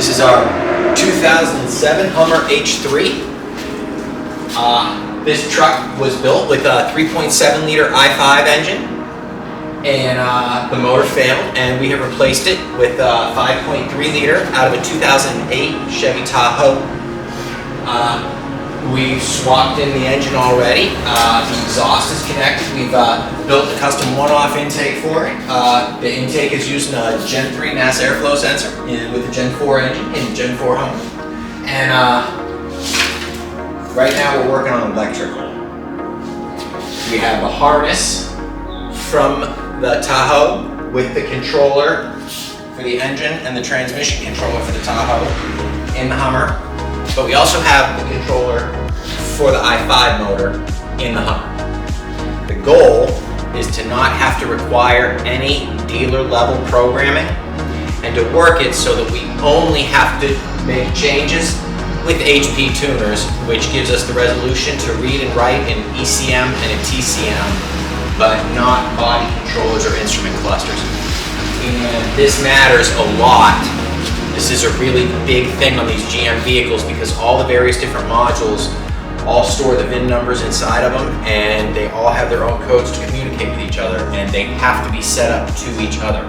This is our 2007 Hummer H3. This truck was built with a 3.7 liter I5 engine, and the motor failed, and we have replaced it with a 5.3 liter out of a 2008 Chevy Tahoe. We've swapped in the engine already. The exhaust is connected. We've built a custom one-off intake for it. The intake is using a Gen 3 mass airflow sensor with a Gen 4 engine in the Gen 4 Hummer. And right now we're working on electrical. We have a harness from the Tahoe with the controller for the engine and the transmission controller for the Tahoe in the Hummer. But we also have the controller for the I5 motor in the Hummer. The goal is to not have to require any dealer level programming and to work it so that we only have to make changes with HP tuners, which gives us the resolution to read and write in ECM and in TCM, but not body controllers or instrument clusters. And this matters a lot. This is a really big thing on these GM vehicles because all the various different modules all store the VIN numbers inside of them, and they all have their own codes to communicate with each other, and they have to be set up to each other.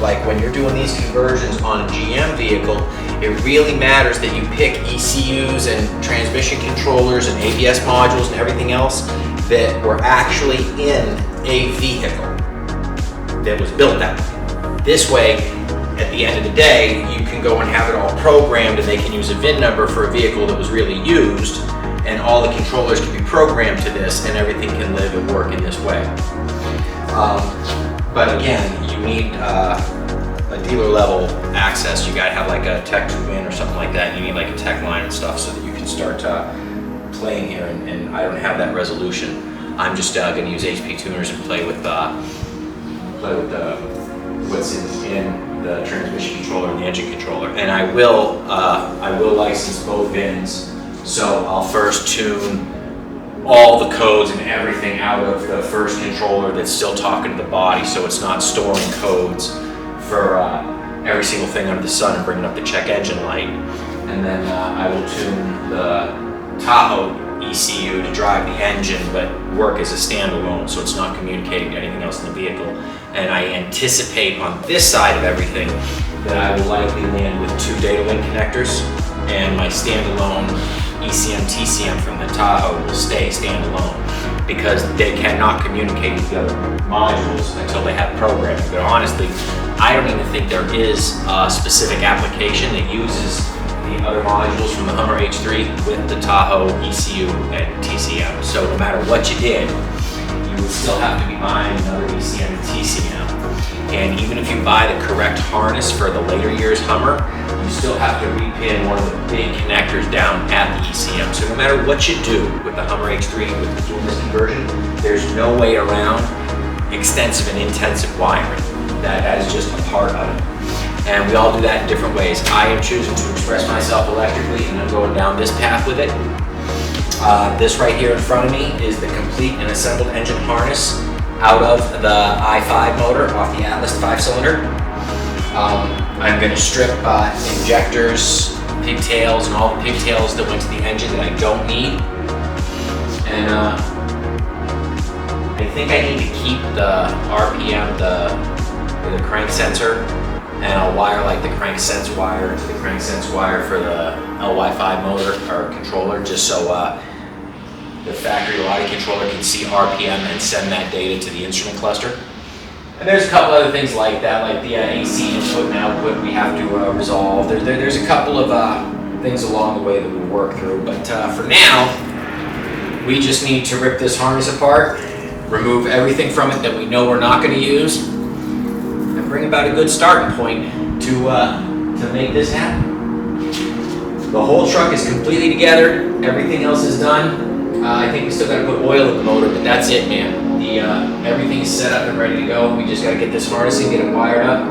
Like when you're doing these conversions on a GM vehicle, it really matters that you pick ECUs and transmission controllers and ABS modules and everything else that were actually in a vehicle that was built that way. This way, at the end of the day, you can go and have it all programmed, and they can use a VIN number for a vehicle that was really used, and all the controllers can be programmed to this, and everything can live and work in this way. But again, you need a dealer level access. You gotta have like a Tech 2-in or something like that. You need like a tech line and stuff so that you can start playing here, and I don't have that resolution. I'm just gonna use HP tuners and play with what's in the transmission controller and the engine controller. And I will license both VINs. So I'll first tune all the codes and everything out of the first controller that's still talking to the body, so it's not storing codes for every single thing under the sun and bringing up the check engine light. And then I will tune the Tahoe ECU to drive the engine, but work as a standalone, so it's not communicating to anything else in the vehicle. And I anticipate on this side of everything that I will likely land with 2 data link connectors, and my standalone ECM TCM from the Tahoe will stay standalone because they cannot communicate with the other modules until they have programming. But honestly, I don't even think there is a specific application that uses the other modules from the Hummer H3 with the Tahoe ECU and TCM. So no matter what you did, you would still have to be buying another ECM and TCM. And even if you buy the correct harness for the later years Hummer, you still have to repin one of the big connectors down at the ECM. So no matter what you do with the Hummer H3 with doing this conversion, there's no way around extensive and intensive wiring. That is just a part of it. And we all do that in different ways. I am choosing to express myself electrically, and I'm going down this path with it. This right here in front of me is the complete and assembled engine harness out of the I5 motor off the Atlas 5-cylinder. I'm going to strip injectors, pigtails, and all the pigtails that went to the engine that I don't need. And I think I need to keep the RPM, the crank sensor, and I'll wire like the crank sense wire to the crank sense wire for the LY5 motor or controller, just so the factory body controller can see RPM and send that data to the instrument cluster. And there's a couple other things like that, like the AC input and output we have to resolve. There's a couple of things along the way that we'll work through, but for now, we just need to rip this harness apart, remove everything from it that we know we're not going to use, and bring about a good starting point to make this happen. The whole truck is completely together, everything else is done. I think we still got to put oil in the motor, but that's it, man. Everything is set up and ready to go. We just got to get this harness and get it wired up.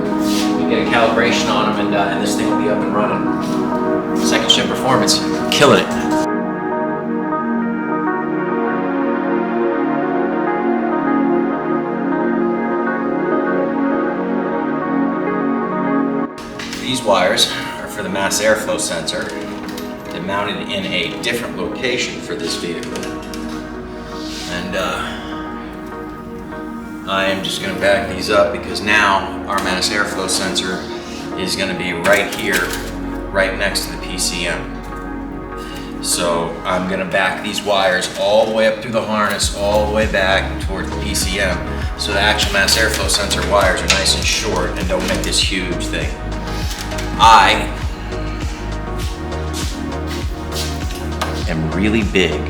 We get a calibration on them, and this thing will be up and running. Second shift performance, killing it. These wires are for the mass airflow sensor. They're mounted in a different location for this vehicle. And I am just going to back these up because now our mass airflow sensor is going to be right here, right next to the PCM. So I'm going to back these wires all the way up through the harness, all the way back towards the PCM, so the actual mass airflow sensor wires are nice and short and don't make this huge thing. I am really big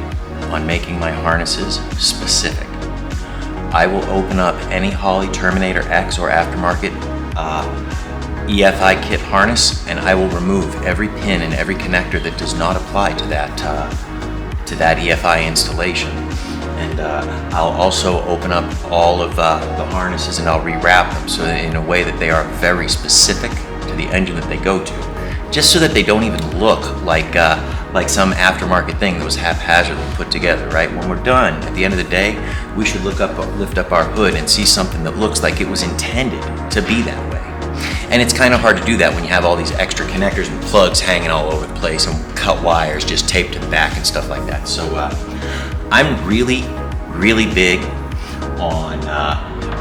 on making my harnesses specific. I will open up any Holley Terminator X or aftermarket EFI kit harness, and I will remove every pin and every connector that does not apply to that EFI installation. And I'll also open up all of the harnesses and I'll rewrap them so that in a way that they are very specific to the engine that they go to, just so that they don't even look like some aftermarket thing that was haphazardly put together, right? When we're done, at the end of the day, we should lift up our hood and see something that looks like it was intended to be that way. And it's kind of hard to do that when you have all these extra connectors and plugs hanging all over the place and cut wires just taped to the back and stuff like that. So I'm really, really big on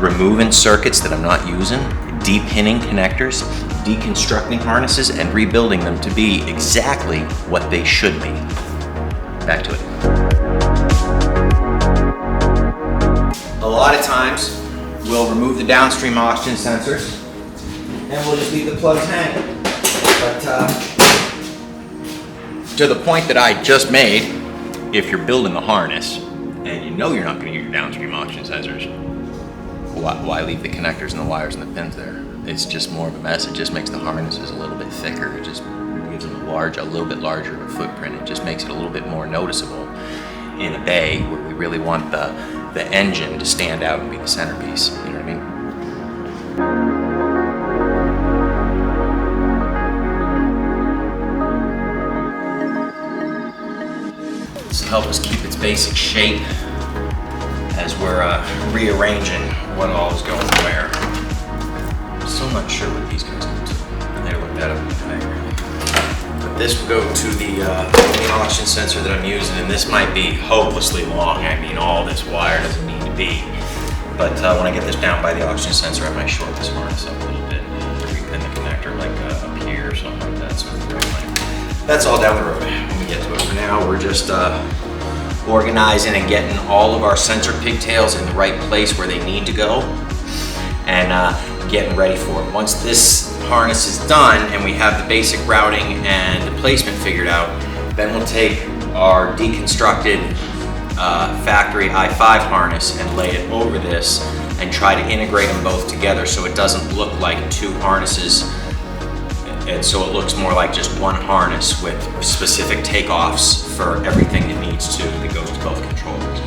removing circuits that I'm not using, depinning connectors, deconstructing harnesses, and rebuilding them to be exactly what they should be. Back to it. A lot of times, we'll remove the downstream oxygen sensors, and we'll just leave the plugs hanging. But to the point that I just made, if you're building a harness, and you know you're not going to use your downstream oxygen sensors, why leave the connectors and the wires and the pins there? It's just more of a mess. It just makes the harnesses a little bit thicker. It just gives them a little bit larger of a footprint. It just makes it a little bit more noticeable in a bay where we really want the engine to stand out and be the centerpiece. You know what I mean? This will help us keep its basic shape as we're rearranging what all is going where. I'm still not sure what these guys go to. I need to look that up in the diagram. But this will go to the oxygen sensor that I'm using, and this might be hopelessly long. I mean, all this wire doesn't need to be. But when I get this down by the oxygen sensor, I might short this harness up a little bit, repin the connector like up here or something like that. So that's all down the road when we get to it. For now, we're just organizing and getting all of our sensor pigtails in the right place where they need to go, and getting ready for it. Once this harness is done and we have the basic routing and the placement figured out, then we'll take our deconstructed factory I5 harness and lay it over this and try to integrate them both together so it doesn't look like two harnesses, and so it looks more like just one harness with specific takeoffs for everything it needs to that goes to both controllers.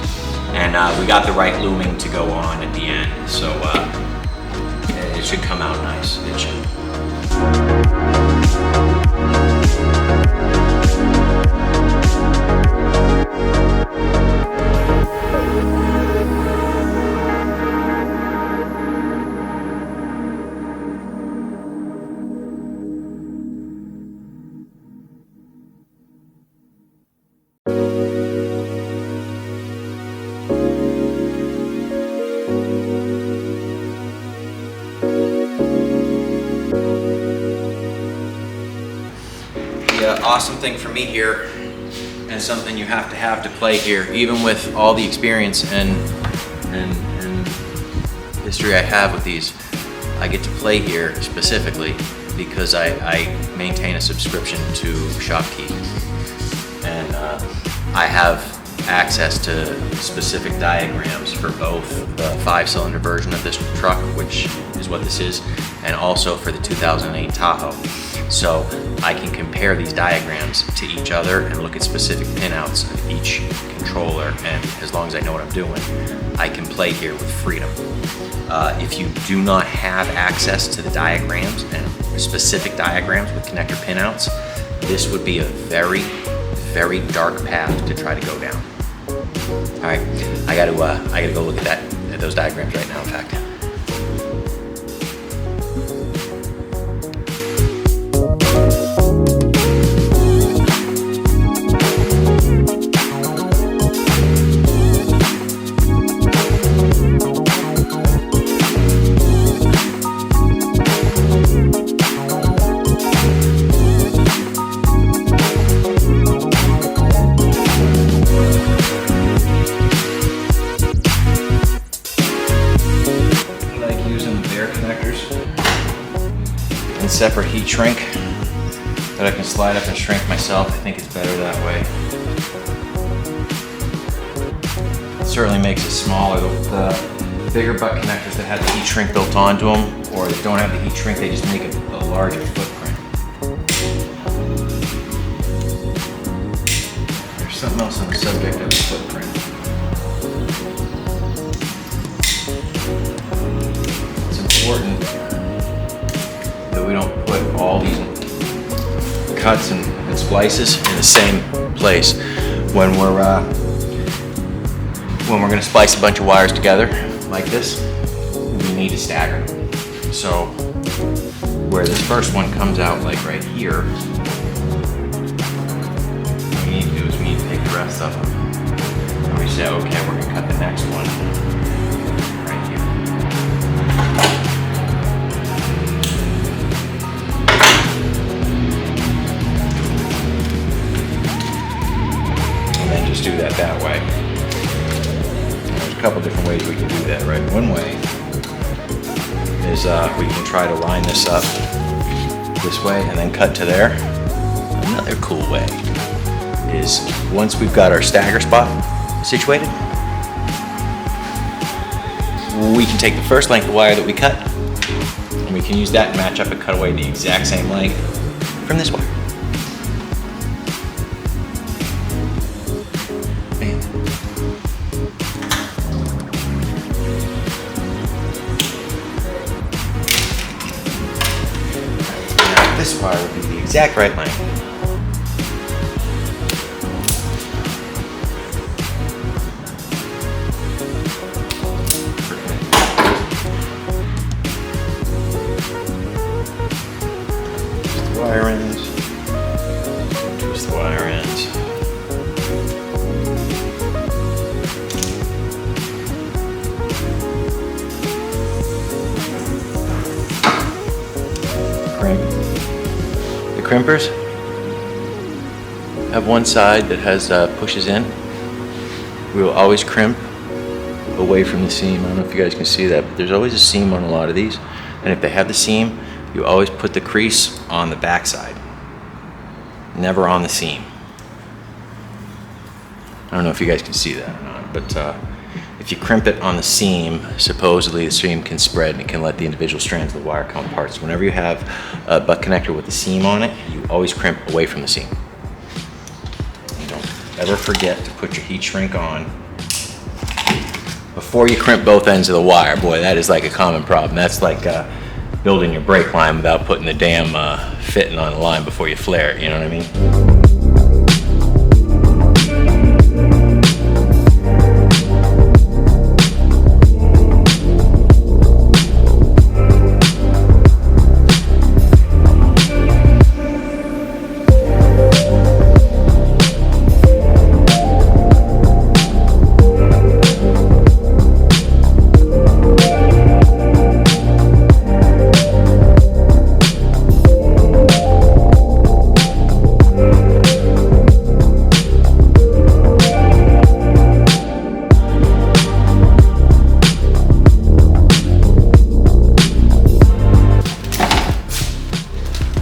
And we got the right looming to go on at the end, so it should come out nice. It should. The awesome thing for me here, and something you have to play here, even with all the experience and history I have with these, I get to play here specifically because I maintain a subscription to Shopkeep, and I have access to specific diagrams for both the 5-cylinder version of this truck, which is what this is, and also for the 2008 Tahoe. So I can compare these diagrams to each other and look at specific pinouts of each controller, and as long as I know what I'm doing, I can play here with freedom. If you do not have access to the diagrams and specific diagrams with connector pinouts, this would be a very, very dark path to try to go down. All right, I gotta go look at those diagrams right now, in fact. separate heat shrink that I can slide up and shrink myself. I think it's better that way. It certainly makes it smaller. The bigger butt connectors that have the heat shrink built onto them, or that don't have the heat shrink, they just make it a larger footprint. There's something else on the subject of the footprint. It's important that we don't put all these cuts and splices in the same place. When we're going to splice a bunch of wires together like this, we need to stagger them. So where this first one comes out like right here, what we need to do is we need to take the rest of them and we say, okay, we're going to cut the next one right here. And then just do that way. There's a couple different ways we can do that, right? One way is we can try to line this up this way and then cut to there. Another cool way is once we've got our stagger spot situated, we can take the first length of wire that we cut and we can use that and match up and cut away the exact same length from this wire. This wire would be the exact right length. Twist the wire ends. Twist the wire ends. Crank. Crimpers have one side that has pushes in. We will always crimp away from the seam. I don't know if you guys can see that, but there's always a seam on a lot of these. And if they have the seam, you always put the crease on the back side, never on the seam. I don't know if you guys can see that or not, but if you crimp it on the seam, supposedly the seam can spread and it can let the individual strands of the wire come apart. So whenever you have a butt connector with a seam on it, you always crimp away from the seam. And don't ever forget to put your heat shrink on before you crimp both ends of the wire. Boy, that is like a common problem. That's like building your brake line without putting the damn fitting on the line before you flare it, you know what I mean?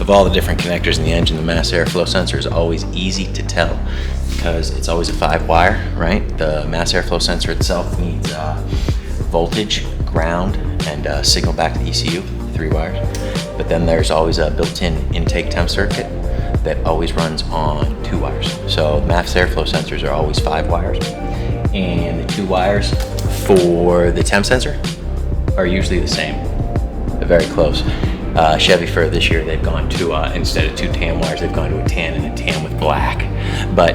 Of all the different connectors in the engine, the mass airflow sensor is always easy to tell because it's always a 5-wire, right? The mass airflow sensor itself needs voltage, ground, and signal back to the ECU, 3 wires. But then there's always a built-in intake temp circuit that always runs on 2 wires. So mass airflow sensors are always 5 wires, and the 2 wires for the temp sensor are usually the same. They're very close. Chevy for this year, they've gone to, instead of 2 tan wires, they've gone to a tan and a tan with black. But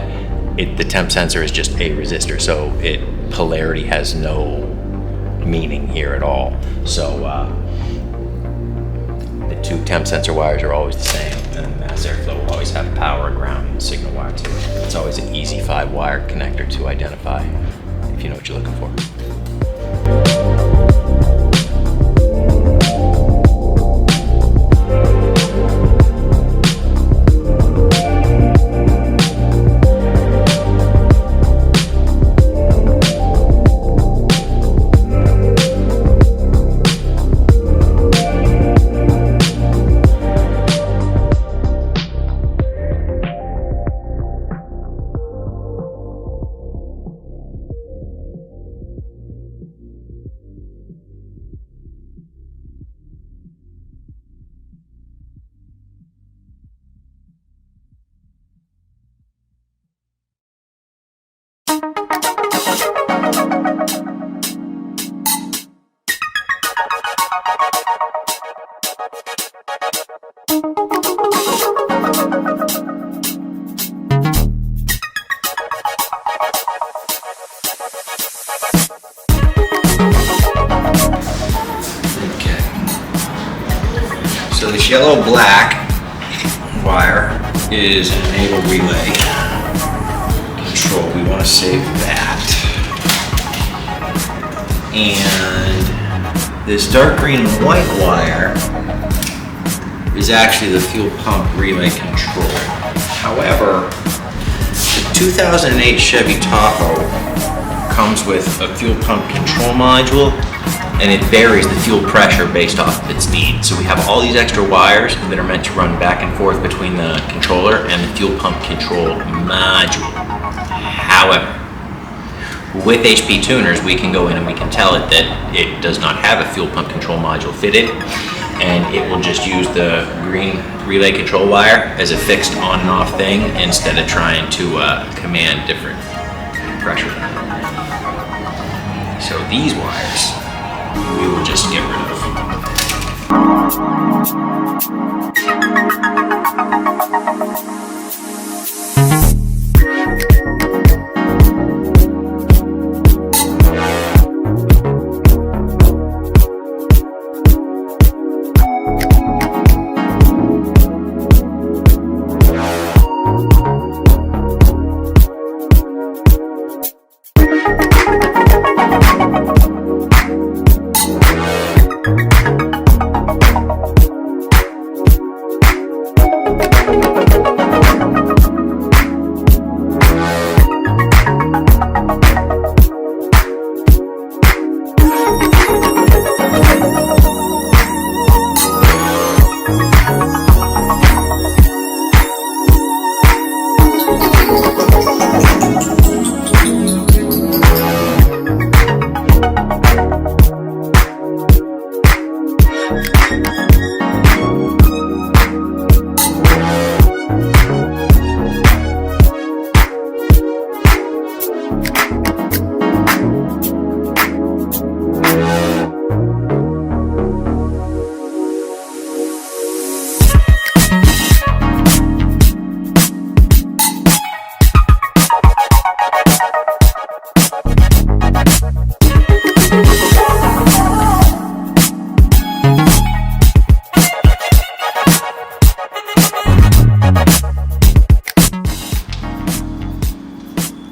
the temp sensor is just a resistor, so polarity has no meaning here at all. So the 2 temp sensor wires are always the same, and mass airflow will always have power, ground, and signal wire too. It's always an easy 5-wire connector to identify if you know what you're looking for. This yellow-black wire is an enable relay control. We want to save that. And this dark green and white wire is actually the fuel pump relay control. However, the 2008 Chevy Tahoe comes with a fuel pump control module, and it varies the fuel pressure based off of its need. So we have all these extra wires that are meant to run back and forth between the controller and the fuel pump control module. However, with HP tuners, we can go in and we can tell it that it does not have a fuel pump control module fitted, and it will just use the green relay control wire as a fixed on and off thing instead of trying to command different pressure. So these wires, we will just get rid of.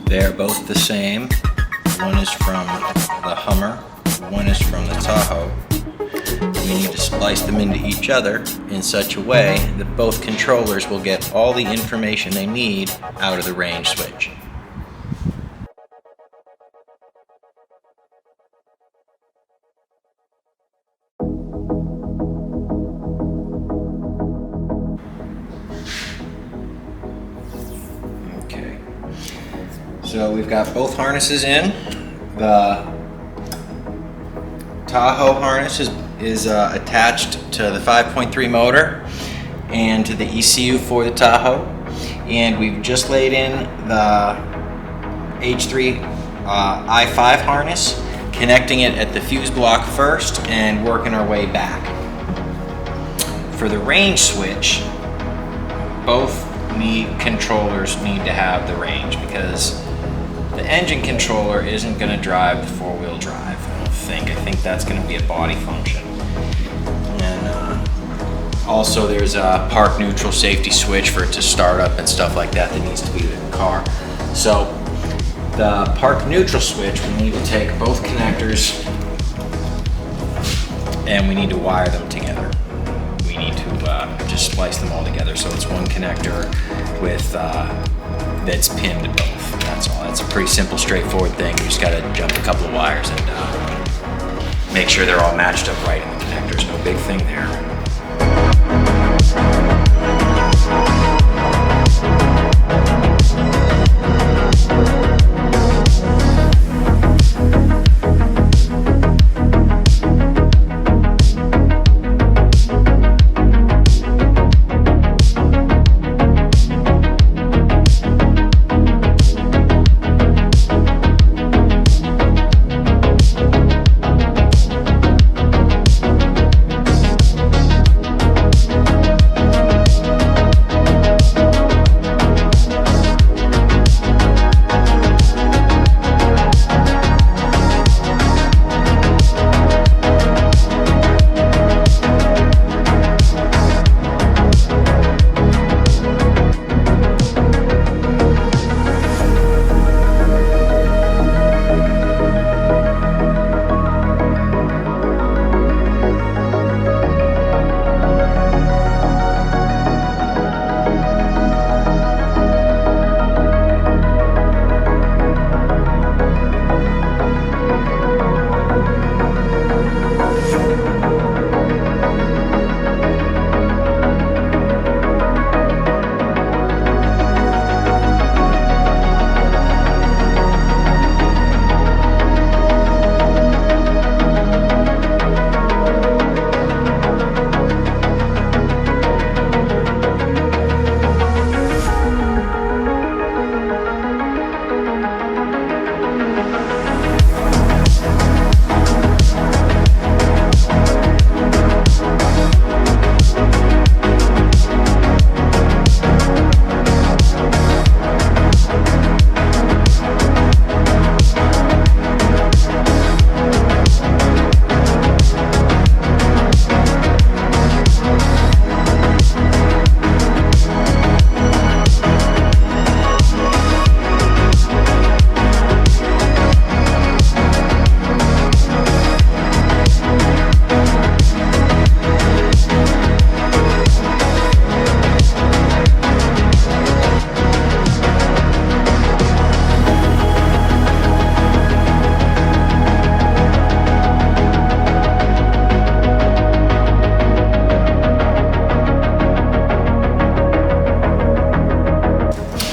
They're both the same. One is from the Hummer, one is from the Tahoe. We need to splice them into each other in such a way that both controllers will get all the information they need out of the range switch. So we've got both harnesses in. The Tahoe harness is attached to the 5.3 motor and to the ECU for the Tahoe. And we've just laid in the H3 I5 harness, connecting it at the fuse block first and working our way back. For the range switch, both controllers need to have the range, because the engine controller isn't going to drive the four-wheel drive, I don't think. I think that's going to be a body function. And also there's a park neutral safety switch for it to start up and stuff like that needs to be in the car. So the park neutral switch, we need to take both connectors and we need to wire them together. We need to just splice them all together. So it's one connector with that's pinned to both. That's all. That's a pretty simple, straightforward thing. You just got to jump a couple of wires and make sure they're all matched up right in the connectors. No big thing there.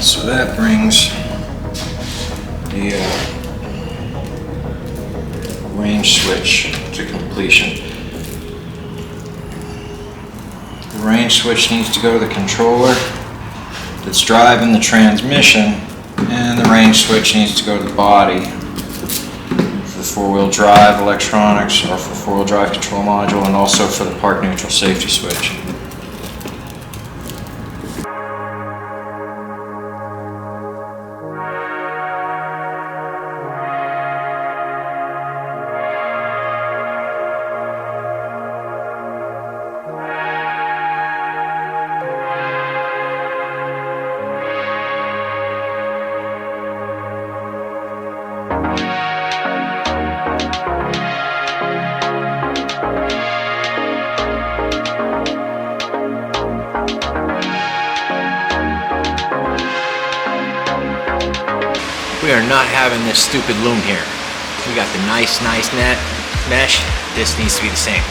So that brings the range switch to completion. The range switch needs to go to the controller that's driving the transmission, and the range switch needs to go to the body for four-wheel drive electronics, or for four-wheel drive control module, and also for the park neutral safety switch. We are not having this stupid loom here. We got the nice net mesh. This needs to be the same.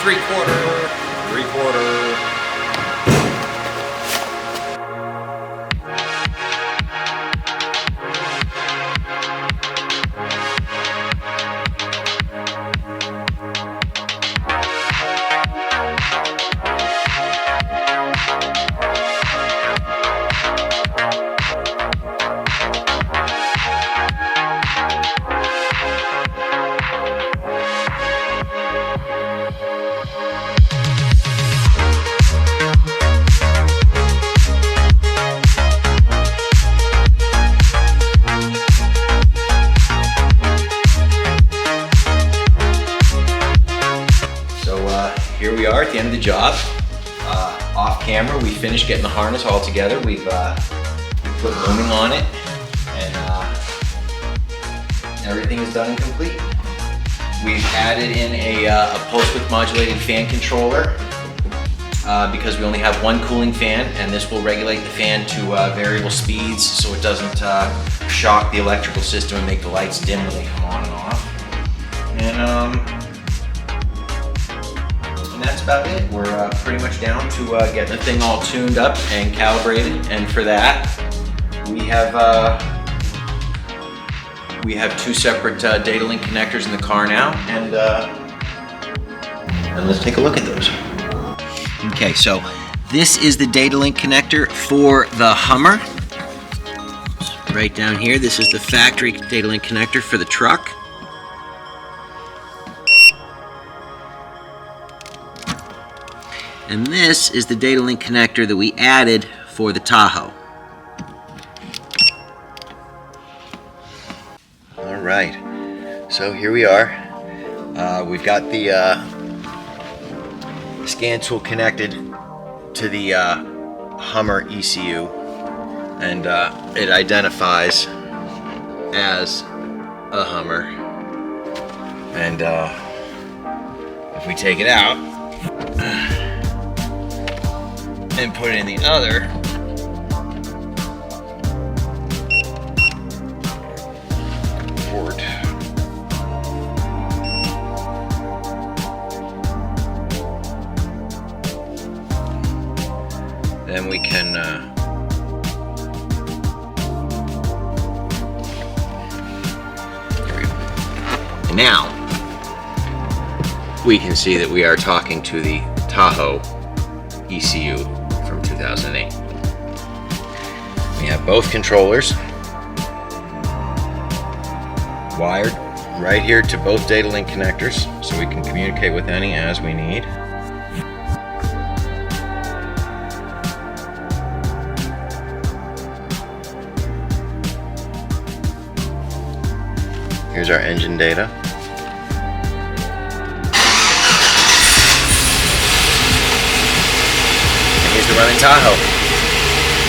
Three-quarter. Here we are at the end of the job. Off camera, we finished getting the harness all together. We put looming on it, and everything is done and complete. We've added in a pulse width modulated fan controller because we only have one cooling fan, and this will regulate the fan to variable speeds so it doesn't shock the electrical system and make the lights dim when they come on and off. And that's about it. We're pretty much down to getting the thing all tuned up and calibrated, and for that we have two separate data link connectors in the car now, and let's take a look at those. Okay, so this is the data link connector for the Hummer. Right down here, this is the factory data link connector for the truck. And this is the data link connector that we added for the Tahoe. All right, so here we are. We've got the scan tool connected to the Hummer ECU, and it identifies as a Hummer. And if we take it out and put it in the other, port, then we can there we go. And now we can see that we are talking to the Tahoe ECU from 2008. We have both controllers wired right here to both data link connectors so we can communicate with any as we need. Here's our engine data. And here's the running Tahoe.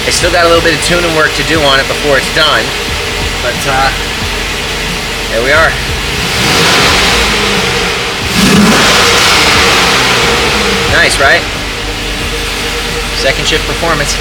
I still got a little bit of tuning work to do on it before it's done, but there we are. Nice, right? Second shift performance.